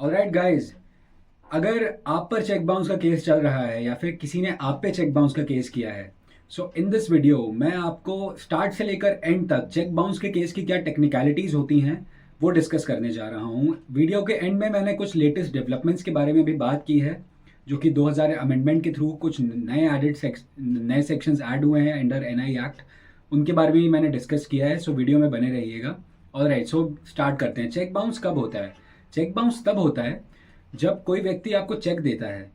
Alright guys, अगर आप पर चेक बाउंस का केस चल रहा है या फिर किसी ने आप पे चेक बाउंस का केस किया है, सो इन दिस वीडियो मैं आपको स्टार्ट से लेकर एंड तक चेक बाउंस के केस की क्या टेक्निकलिटीज़ होती हैं वो डिस्कस करने जा रहा हूँ। वीडियो के एंड में मैंने कुछ लेटेस्ट डेवलपमेंट्स के बारे में भी बात की है, जो कि 2000 अमेंडमेंट के थ्रू कुछ नए सेक्शंस ऐड हुए हैं अंडर एनआई एक्ट। उनके बारे में भी मैंने डिस्कस किया है, सो वीडियो में बने रहिएगा। ऑलराइट, सो स्टार्ट करते हैं। चेक बाउंस कब होता है? चेक बाउंस तब होता है जब कोई व्यक्ति आपको चेक देता है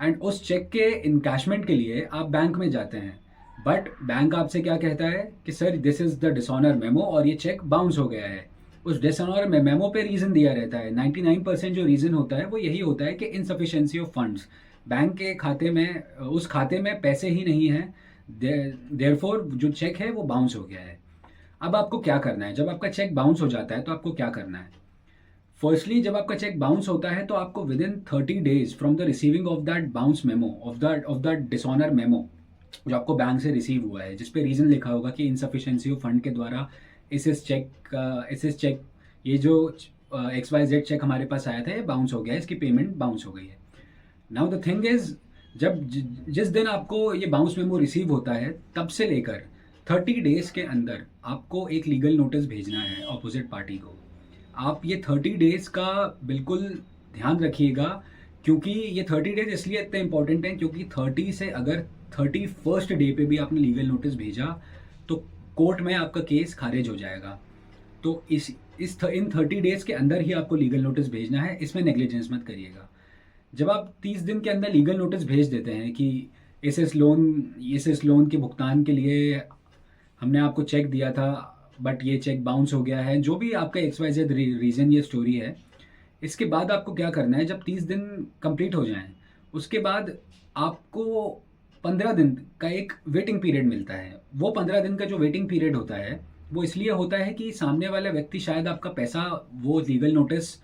एंड उस चेक के इनकैशमेंट के लिए आप बैंक में जाते हैं, बट बैंक आपसे क्या कहता है कि sir this is the dishonour memo और ये चेक बाउंस हो गया है। उस डिसऑनर मेमो पे रीजन दिया रहता है। 99% जो रीजन होता है वो यही होता है कि इनसफिशिएंसी ऑफ फंड्स, बैंक के खाते में, उस खाते में पैसे ही नहीं है, देयरफॉर जो चेक है वो बाउंस हो गया है। अब आपको क्या करना है? जब आपका चेक बाउंस हो जाता है तो आपको क्या करना है? फर्स्टली, जब आपका चेक बाउंस होता है तो आपको with in 30 days from the receiving of that bounce memo, of that dishonour memo जो आपको बैंक से रिसीव हुआ है, जिसपे रीजन लिखा होगा कि इनसफिशिएंसी ऑफ फंड के द्वारा इस चेक ये जो XYZ चेक हमारे पास आया था ये बाउंस हो गया है, इसकी पेमेंट बाउंस हो गई है। नाउ द थिंग इज, जिस दिन आपको ये बाउंस मेमो रिसीव होता है तब से लेकर 30 डेज के अंदर आपको एक लीगल नोटिस भेजना है ऑपोजिट पार्टी को। आप ये 30 डेज का बिल्कुल ध्यान रखिएगा, क्योंकि ये 30 डेज इसलिए इतने इंपॉर्टेंट हैं क्योंकि 30 से अगर 31st डे पे भी आपने लीगल नोटिस भेजा तो कोर्ट में आपका केस खारिज हो जाएगा। तो इन 30 डेज के अंदर ही आपको लीगल नोटिस भेजना है, इसमें नेग्लिजेंस मत करिएगा। जब आप 30 दिन के अंदर लीगल नोटिस भेज देते हैं कि इस लोन के भुगतान के लिए हमने आपको चेक दिया था बट ये चेक बाउंस हो गया है, जो भी आपका XYZ रीज़न ये स्टोरी है, इसके बाद आपको क्या करना है? जब 30 दिन कंप्लीट हो जाएं उसके बाद आपको 15 दिन का एक वेटिंग पीरियड मिलता है। वो 15 दिन का जो वेटिंग पीरियड होता है वो इसलिए होता है कि सामने वाला व्यक्ति शायद आपका पैसा वो लीगल नोटिस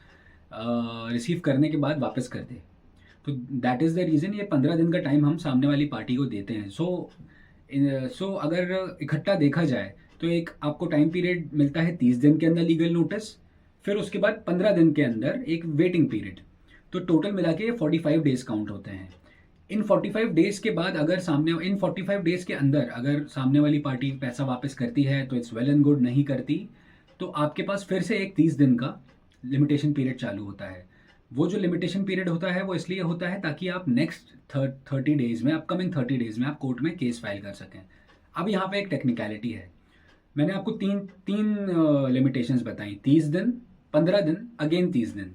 रिसीव करने के बाद वापस कर दे। तो दैट इज़ द रीज़न ये 15 दिन का टाइम हम सामने वाली पार्टी को देते हैं। सो अगर इकट्ठा देखा जाए तो एक आपको टाइम पीरियड मिलता है 30 दिन के अंदर लीगल नोटिस, फिर उसके बाद 15 दिन के अंदर एक वेटिंग पीरियड। तो टोटल मिला के 45 डेज काउंट होते हैं। इन 45 डेज के बाद इन 45 डेज के अंदर अगर सामने वाली पार्टी पैसा वापस करती है तो इट्स वेल एंड गुड, नहीं करती तो आपके पास फिर से एक 30 दिन का लिमिटेशन पीरियड चालू होता है। वो जो लिमिटेशन पीरियड होता है वो इसलिए होता है ताकि आप नेक्स्ट 30 डेज में, अपकमिंग 30 डेज में आप कोर्ट में केस फाइल कर सकें। अब यहाँ पे एक टेक्निकलिटी है। मैंने आपको तीन तीन लिमिटेशंस बताई, 30 दिन, 15 दिन, अगेन 30 दिन।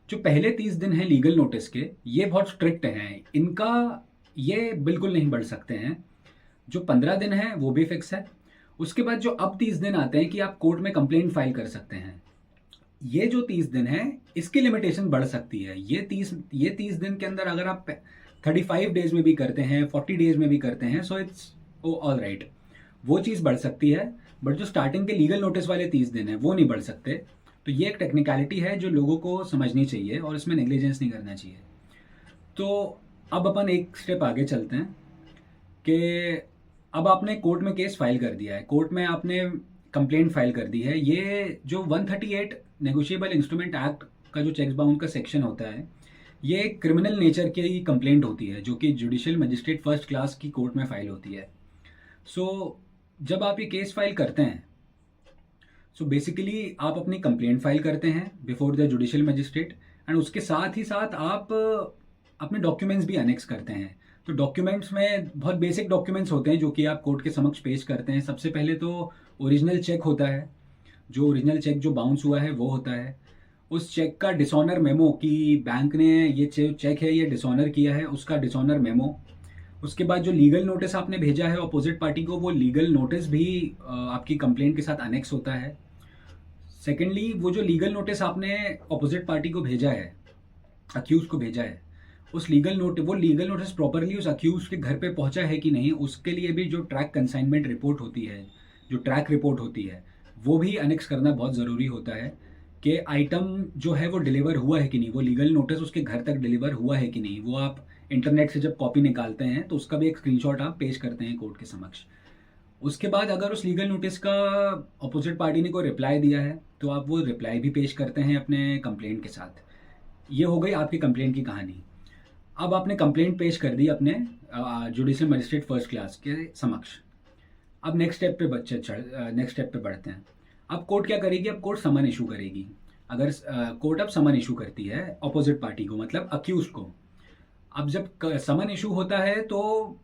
जो पहले 30 दिन हैं लीगल नोटिस के, ये बहुत स्ट्रिक्ट हैं, इनका ये बिल्कुल नहीं बढ़ सकते हैं। जो 15 दिन है वो भी फिक्स है। उसके बाद जो अब 30 दिन आते हैं कि आप कोर्ट में कंप्लेंट फाइल कर सकते हैं, ये जो 30 दिन है इसकी लिमिटेशन बढ़ सकती है। ये तीस दिन के अंदर अगर आप 35 डेज में भी करते हैं, 40 डेज में भी करते हैं, सो इट्स ऑल राइट, वो चीज़ बढ़ सकती है। बट जो स्टार्टिंग के लीगल नोटिस वाले 30 दिन है वो नहीं बढ़ सकते। तो ये एक टेक्निकलिटी है जो लोगों को समझनी चाहिए और इसमें नेग्लिजेंस नहीं करना चाहिए। तो अब अपन एक स्टेप आगे चलते हैं कि अब आपने कोर्ट में केस फाइल कर दिया है, कोर्ट में आपने कंप्लेंट फाइल कर दी है। ये जो 138 नेगोशिएबल इंस्ट्रूमेंट एक्ट का जो चेक्स बाउंस का सेक्शन होता है, ये एक क्रिमिनल नेचर की कंप्लेंट होती है जो कि जुडिशियल मजिस्ट्रेट फर्स्ट क्लास की कोर्ट में फाइल होती है। सो जब आप ये केस फाइल करते हैं, सो बेसिकली आप अपनी कंप्लेंट फाइल करते हैं before the judicial magistrate and उसके साथ ही साथ आप अपने डॉक्यूमेंट्स भी अनेक्स करते हैं। तो डॉक्यूमेंट्स में बहुत बेसिक डॉक्यूमेंट्स होते हैं जो कि आप कोर्ट के समक्ष पेश करते हैं। सबसे पहले तो ओरिजिनल चेक होता है, जो ओरिजिनल चेक जो बाउंस हुआ है वो होता है। उस चेक का डिसऑनर मेमो कि बैंक ने ये चेक है ये डिसऑनर किया है, उसका डिसऑनर मेमो। उसके बाद जो लीगल नोटिस आपने भेजा है अपोजिट पार्टी को, वो लीगल नोटिस भी आपकी कंप्लेंट के साथ अनेक्स होता है। सेकेंडली, वो जो लीगल नोटिस आपने अपोजिट पार्टी को भेजा है, अक्यूज को भेजा है, वो लीगल नोटिस प्रॉपरली उस अक्यूज के घर पे पहुंचा है कि नहीं, उसके लिए भी जो ट्रैक कंसाइनमेंट रिपोर्ट होती है, जो ट्रैक रिपोर्ट होती है, वो भी अनेक्स करना बहुत ज़रूरी होता है कि आइटम जो है वो डिलीवर हुआ है कि नहीं, वो लीगल नोटिस उसके घर तक डिलीवर हुआ है कि नहीं। वो आप इंटरनेट से जब कॉपी निकालते हैं तो उसका भी एक स्क्रीनशॉट आप पेश करते हैं कोर्ट के समक्ष। उसके बाद अगर उस लीगल नोटिस का अपोजिट पार्टी ने कोई रिप्लाई दिया है तो आप वो रिप्लाई भी पेश करते हैं अपने कंप्लेंट के साथ। ये हो गई आपकी कंप्लेंट की कहानी। अब आपने कंप्लेंट पेश कर दी अपने जुडिशियल मजिस्ट्रेट फर्स्ट क्लास के समक्ष। अब नेक्स्ट स्टेप पे बढ़ते हैं। अब कोर्ट क्या करेगी? अब कोर्ट समन इशू करेगी। अगर कोर्ट अब समन इशू करती है अपोजिट पार्टी को, मतलब अक्यूज को। अब जब समन इशू होता है तो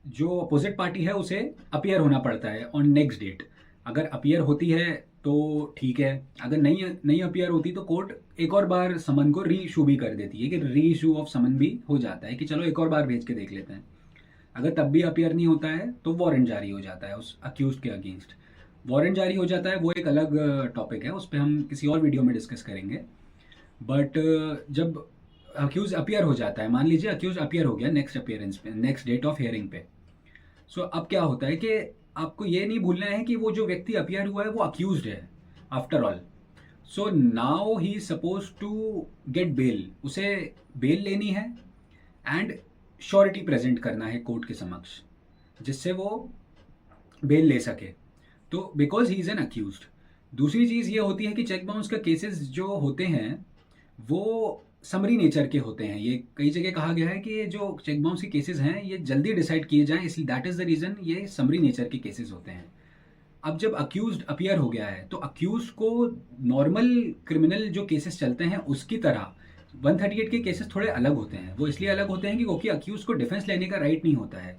जो अपोजिट पार्टी है उसे अपीयर होना पड़ता है ऑन नेक्स्ट डेट। अगर अपीयर होती है तो ठीक है, अगर नहीं नहीं अपीयर होती तो कोर्ट एक और बार समन को री इशू भी कर देती है, कि री इशू ऑफ समन भी हो जाता है कि चलो एक और बार भेज के देख लेते हैं। अगर तब भी अपीयर नहीं होता है तो वारंट जारी हो जाता है उस अक्यूज के अगेंस्ट। वारंट जारी हो जाता है, वो एक अलग टॉपिक है, उस पर हम किसी और वीडियो में डिस्कस करेंगे। बट जब अक्यूज अपीयर हो जाता है, मान लीजिए अक्यूज अपीयर हो गया नेक्स्ट अपीयरेंस पे, नेक्स्ट डेट ऑफ हियरिंग पे। सो अब क्या होता है कि आपको ये नहीं भूलना है कि वो जो व्यक्ति अपीयर हुआ है वो अक्यूज्ड है after all. So now he suppose to get bail, उसे बेल लेनी है एंड श्योरिटी प्रेजेंट करना है कोर्ट के समक्ष, जिससे वो बेल ले सके। तो because he is an accused. दूसरी चीज़ ये होती है कि चेक बाउंस का केसेस जो होते हैं वो समरी नेचर के होते हैं। ये कई जगह कहा गया है कि ये जो चेक बाउंस के केसेस हैं ये जल्दी डिसाइड किए जाएं, इसलिए दैट इज़ द रीज़न ये समरी नेचर के केसेस होते हैं। अब जब अक्यूज्ड अपीयर हो गया है तो अक्यूज को नॉर्मल क्रिमिनल जो केसेस चलते हैं उसकी तरह 138 के केसेस थोड़े अलग होते हैं। वो इसलिए अलग होते हैं कि क्योंकि अक्यूज को डिफेंस लेने का राइट नहीं होता है।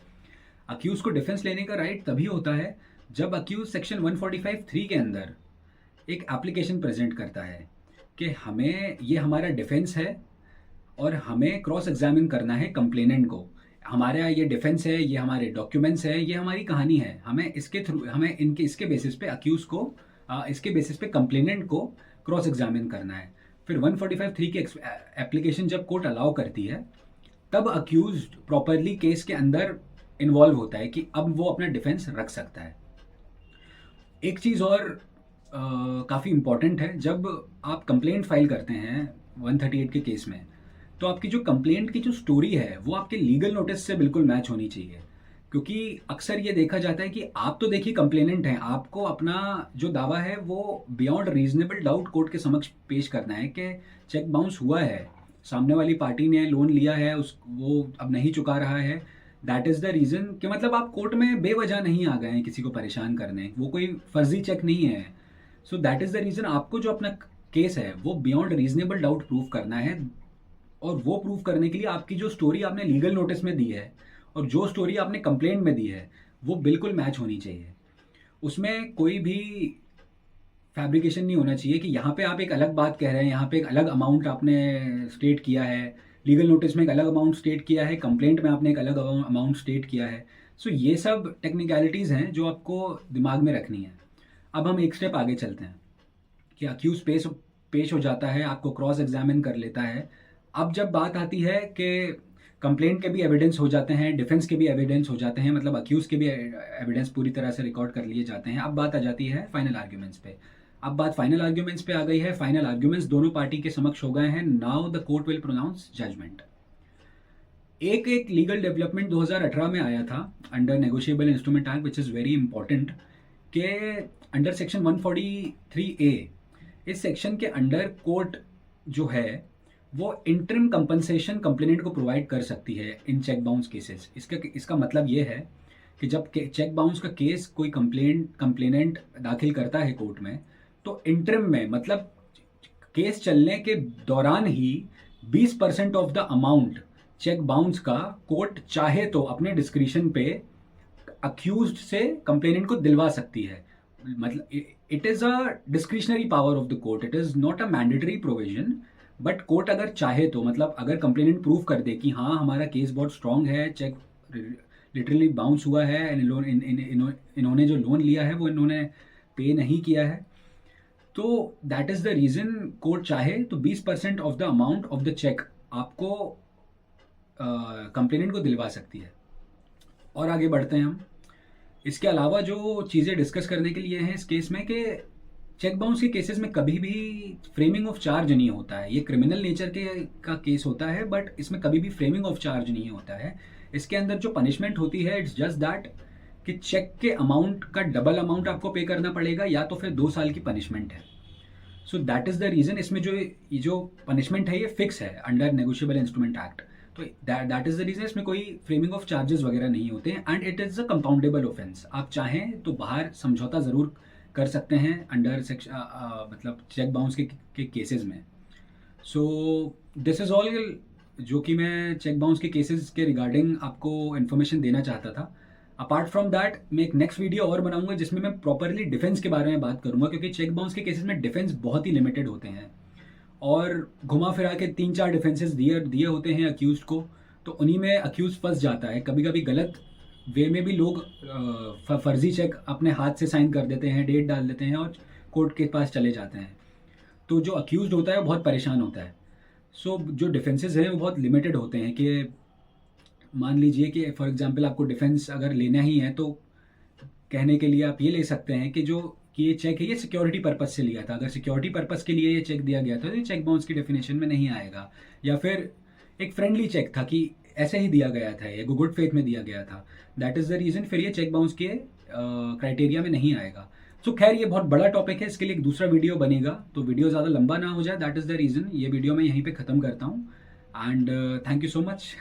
अक्यूज को डिफेंस लेने का राइट तभी होता है जब अक्यूज सेक्शन 145(3) के अंदर एक एप्लीकेशन प्रेजेंट करता है कि हमें ये हमारा डिफेंस है और हमें क्रॉस एग्जामिन करना है कंप्लेनेंट को। हमारा ये डिफेंस है, ये हमारे डॉक्यूमेंट्स है, ये हमारी कहानी है, हमें इसके थ्रू हमें इनके इसके बेसिस पे अक्यूज को इसके बेसिस पे कंप्लेनेंट को क्रॉस एग्जामिन करना है। फिर 145(3) की एप्लीकेशन जब कोर्ट अलाउ करती है तब अक्यूज प्रॉपरली केस के अंदर इन्वॉल्व होता है कि अब वो अपना डिफेंस रख सकता है। एक चीज़ और काफ़ी इम्पॉर्टेंट है, जब आप कंप्लेंट फाइल करते हैं 138 के केस में तो आपकी जो कंप्लेंट की जो स्टोरी है वो आपके लीगल नोटिस से बिल्कुल मैच होनी चाहिए। क्योंकि अक्सर ये देखा जाता है कि आप तो देखिए कंप्लेनेंट हैं, आपको अपना जो दावा है वो बियॉन्ड रीजनेबल डाउट कोर्ट के समक्ष पेश करना है कि चेक बाउंस हुआ है, सामने वाली पार्टी ने लोन लिया है, उस वो अब नहीं चुका रहा है। दैट इज़ द रीज़न कि मतलब आप कोर्ट में बेवजह नहीं आ गए हैं किसी को परेशान करने, वो कोई फर्जी चेक नहीं है। So that is the reason आपको जो अपना केस है वो बियॉन्ड रीजनेबल डाउट प्रूव करना है। और वो प्रूव करने के लिए आपकी जो स्टोरी आपने लीगल नोटिस में दी है और जो स्टोरी आपने कंप्लेंट में दी है वो बिल्कुल मैच होनी चाहिए। उसमें कोई भी फैब्रिकेशन नहीं होना चाहिए कि यहाँ पे आप एक अलग बात कह रहे हैं, यहाँ पे एक अलग अमाउंट आपने स्टेट किया है, लीगल नोटिस में एक अलग अमाउंट स्टेट किया है, कंप्लेंट में आपने एक अलग अमाउंट स्टेट किया है। सो ये सब टेक्निकलिटीज़ हैं जो आपको दिमाग में रखनी है। अब हम एक स्टेप आगे चलते हैं कि अक्यूज पेश हो जाता है, आपको क्रॉस एग्जामिन कर लेता है। अब जब बात आती है कि कंप्लेंट के भी एविडेंस हो जाते हैं, डिफेंस के भी एविडेंस हो जाते हैं, मतलब अक्यूज के भी एविडेंस पूरी तरह से रिकॉर्ड कर लिए जाते हैं, अब बात आ जाती है फाइनल आर्ग्यूमेंट्स पे। अब बात फाइनल आर्ग्यूमेंट्स पे आ गई है। फाइनल आर्ग्यूमेंट्स दोनों पार्टी के समक्ष हो गए हैं। Now the court will pronounce judgement. एक लीगल डेवलपमेंट 2018 में आया था under negotiable instrument act which is very important, के अंडर सेक्शन 143A, इस सेक्शन के अंडर कोर्ट जो है वो इंटरिम कंपनसेशन कंप्लेनेंट को प्रोवाइड कर सकती है इन चेक बाउंस केसेस। इसका मतलब ये है कि जब चेक बाउंस का केस कोई कंप्लेनेंट दाखिल करता है कोर्ट में तो इंटरिम में, मतलब केस चलने के दौरान ही 20% of the amount cheque bounce का कोर्ट चाहे तो अपने डिस्क्रिशन पे अक्यूज्ड से कंप्लेनेंट को दिलवा सकती है। मतलब it is a discretionary power of the court, it is not a mandatory provision. But court अगर चाहे तो, मतलब अगर कंप्लेनेंट प्रूव कर दे कि हाँ हमारा केस बहुत स्ट्रांग है, चेक लिटरली बाउंस हुआ है, इन्होंने जो लोन लिया है वो इन्होंने पे नहीं किया है, तो that is the reason court चाहे तो 20% of the amount of the cheque आपको कंप्लेनेंट को दिलवा सकती है। और आगे बढ़ते हैं हम। इसके अलावा जो चीज़ें डिस्कस करने के लिए हैं इस केस में कि चेक बाउंस के केसेस में कभी भी फ्रेमिंग ऑफ चार्ज नहीं होता है। ये क्रिमिनल नेचर का केस होता है बट इसमें कभी भी फ्रेमिंग ऑफ चार्ज नहीं होता है। इसके अंदर जो पनिशमेंट होती है इट्स जस्ट दैट कि चेक के अमाउंट का डबल अमाउंट आपको पे करना पड़ेगा या तो फिर 2 साल की पनिशमेंट है। So that is the reason, इसमें जो ये जो पनिशमेंट है ये फिक्स है अंडर नेगोशिएबल इंस्ट्रूमेंट एक्ट। तो दैट इज़ द रीज़न, इसमें कोई फ्रेमिंग ऑफ चार्जेस वगैरह नहीं होते हैं, and it is a compoundable offence. आप चाहें तो बाहर समझौता ज़रूर कर सकते हैं अंडर सेक्शन मतलब चेक बाउंस के केसेस में। सो दिस इज़ ऑल जो कि मैं चेक बाउंस के केसेस के रिगार्डिंग आपको इन्फॉर्मेशन देना चाहता था। अपार्ट फ्रॉम दैट मैं एक नेक्स्ट वीडियो और बनाऊंगा जिसमें मैं प्रॉपरली डिफेंस के बारे में बात करूंगा, क्योंकि चेक बाउंस के केसेस में डिफेंस बहुत ही लिमिटेड होते हैं और घुमा फिरा के 3-4 डिफेंसेस दिए दिए होते हैं अक्यूज को, तो उन्हीं में अक्यूज फंस जाता है। कभी कभी गलत वे में भी लोग फर्जी चेक अपने हाथ से साइन कर देते हैं, डेट डाल देते हैं और कोर्ट के पास चले जाते हैं। तो जो अक्यूज होता है वो बहुत परेशान होता है। सो जो डिफेंसेस हैं वो बहुत लिमिटेड होते हैं कि मान लीजिए कि फॉर एग्जांपल आपको डिफेंस अगर लेना ही है तो कहने के लिए आप ये ले सकते हैं कि जो कि ये चेक है ये सिक्योरिटी पर्पस से लिया था। अगर सिक्योरिटी पर्पस के लिए ये चेक दिया गया था तो ये चेक बाउंस की डेफिनेशन में नहीं आएगा। या फिर एक फ्रेंडली चेक था कि ऐसे ही दिया गया था, ये गुड फेथ में दिया गया था, दैट इज़ द रीज़न, फिर ये चेक बाउंस के क्राइटेरिया में नहीं आएगा। सो खैर ये बहुत बड़ा टॉपिक है, इसके लिए एक दूसरा वीडियो बनेगा, तो वीडियो ज़्यादा लंबा ना हो जाए, दैट इज़ द रीज़न। ये वीडियो मैं यहीं पे ख़त्म करता हूँ and thank you so much.